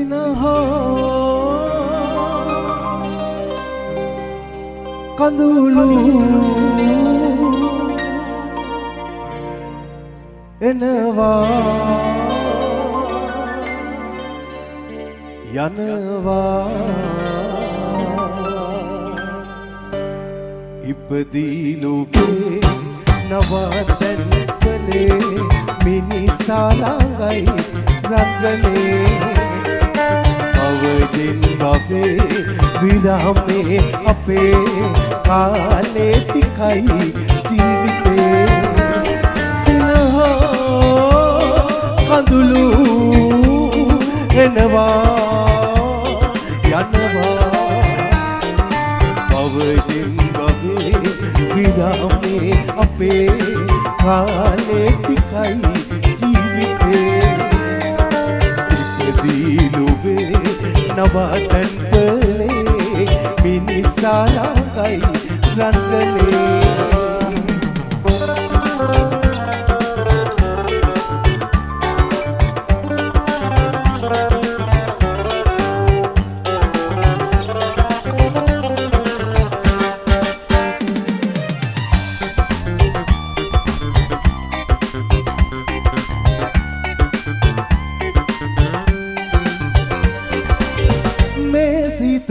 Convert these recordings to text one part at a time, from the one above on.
සිනහා කඳුළු එනවා යනවා ඉපදී ලෝකේ නවතන් කලේ මිනිසා ළඟයි රංගනේ අවදින් බවේ විරාමේ අපේ කාලේ ටිකයි ජීවිතේ සිනහා කඳුළු එනවා යනවා අවදින් බවේ විරාමේ අපේ කාලේ ටිකයි ජීවිතේ ඉපදී ලෝකේ නවතන් කලේ මිනිසා ළඟයි රංගනේ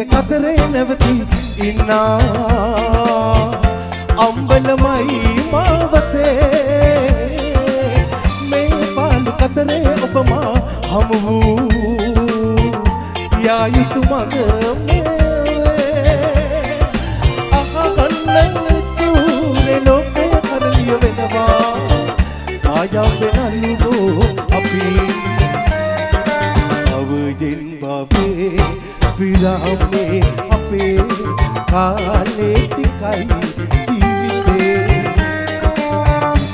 කතරේ නැවති ඉන්නා අම්බලමයි මාවතේ මේ පාළු කතරේ ඔබමා හමු වූ යා යුතු මඟ මේ අහගන්න තුනේ ලෝකය කරලිය වෙනවා ආයම් වෙනල්ලුවෝ අපි අවජෙන් බබේ විරාමේ අපේ කාලේ ටිකයි ජීවිතේ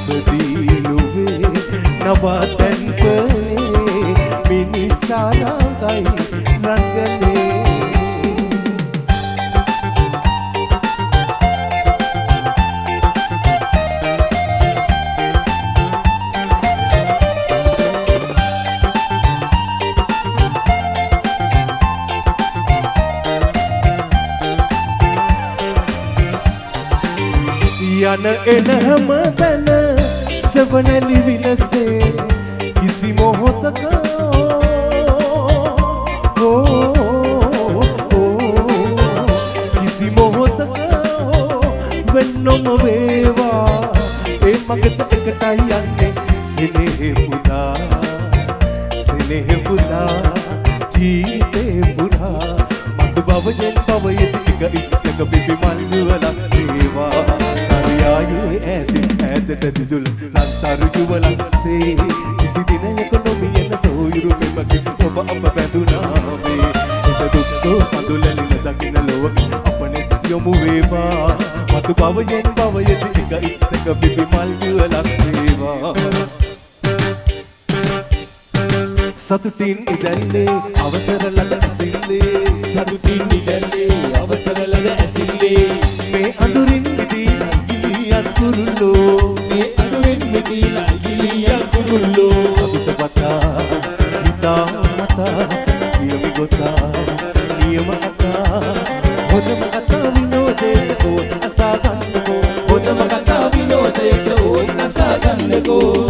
ඉපදී ලෝකේ නවතන් කලේ මිනිසා ළඟයි රංගනේ යන එන හැමතැන සෙවණැලි විලසේ කිසි මොහොතක කිසි මොහොතක වෙන්නොම වේවා ඒ මගට එකටයි යන්නේ සෙනෙහ පුදා ජීවිතේ පුරා මතු බවයෙන් බවයට එක පිපි මල්වලා වේවා ඇතට දිදුල් ලන්තරු යුවලන්සේ කිසි දිනයක නොමියෙන සෝයුරු පෙමකි ඔබ අප බැඳුනාවේ එත දුක්සෝ පඳුලලින දකින ලොවක අපනේ යොමු වේවා මතු බවයෙන් බවයති එක පිපි මල් යුවලක් වේවා සතුටින් ඉදැල්ලේ අවසර ලද ඇසිල්ලේ සතුටින් ඉදැල්ලේ අවසර ලද ඇසිල්ලේ මේ අඳුරින් මිදීලා කුරුල්ලෝ මේ අඳුරින් මිදීලා ගිලියන් කුරුල්ලෝ සතුට පතා හිතා මතා නියම ගොතා නියම කතා හොඳම කතා විනෝදයට ඕන අසා ගන්නකෝ හොඳම කතා විනෝදයට ඕන අසා ගන්නකෝ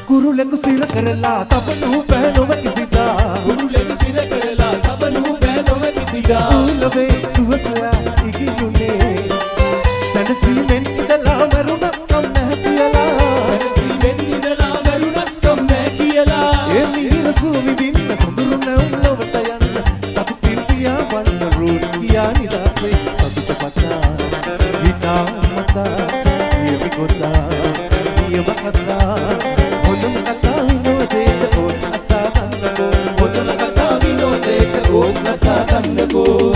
කුරුලෙකු සිර කරලා තබනු බෑනොම කිසිදා කුරුලෙකු සිර කරලා තබනු බෑනොම කිසිදා උලවේ සුවසයා ඉගිලුනේ සැනසීමෙන් ඉඳලා මරුණත් කම් නැහැ කියලා සැනසීමෙන් ඉඳලා මරුණත් කම් නැහැ කියලා ඒ මිහිර සුවිඳින්න සොඳුරු නැවුම් ලොවට යන්න සතුටින් පියාවන්න රෝඩ් පියා නිදාසේ සතුට පතා හිතා මතා නියම ගොතා නියම කතා හොඳම කතා විනෝදයට ඕන අසා ගන්නකෝ හොඳම කතා විනෝදයට ඕන අසා ගන්නකෝ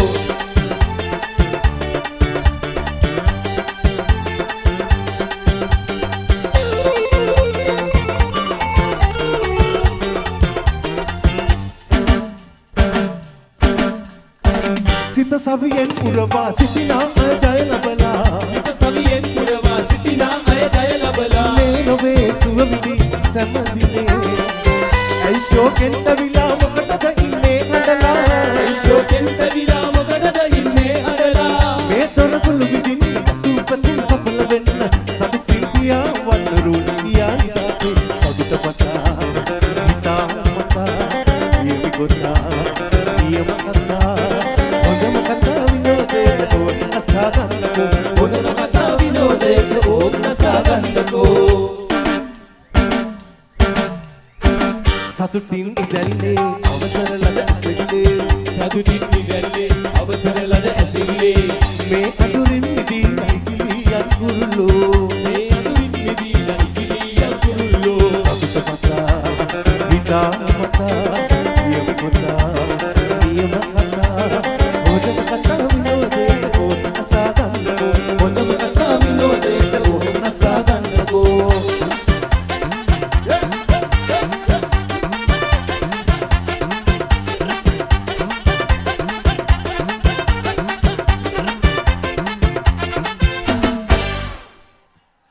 පුරවා සිටිනා අය ජය ලබලා සිත සවියෙන් පුරවා සිටිනා අය ජය ලබලා මේ නොවේ සුව විඳි සෑම දිනේ ඇයි ශෝකෙන් තවිලා මොකටද ඉන්නේ අඬලා ඇයි ශෝකෙන් තැවිලා මොකටද ඉන්නේ අඬලා මේ තොරතුරු විඳින්න උපතුම් සඵල වෙන්න සතුටින් පියා වඳුරුන් තියා නිදාසේ සතුට පතා හිතා මතා යමි ගොතා නියම කතා හොඳම කතා විනෝදයට ඕන අසා ගන්නකෝ හොඳම කතා විනෝදයට ඕම් නසා ගන්නකෝ සතුටින් ඉදන්නේ අවසර ලද ඇසෙන්නේ සතුටින්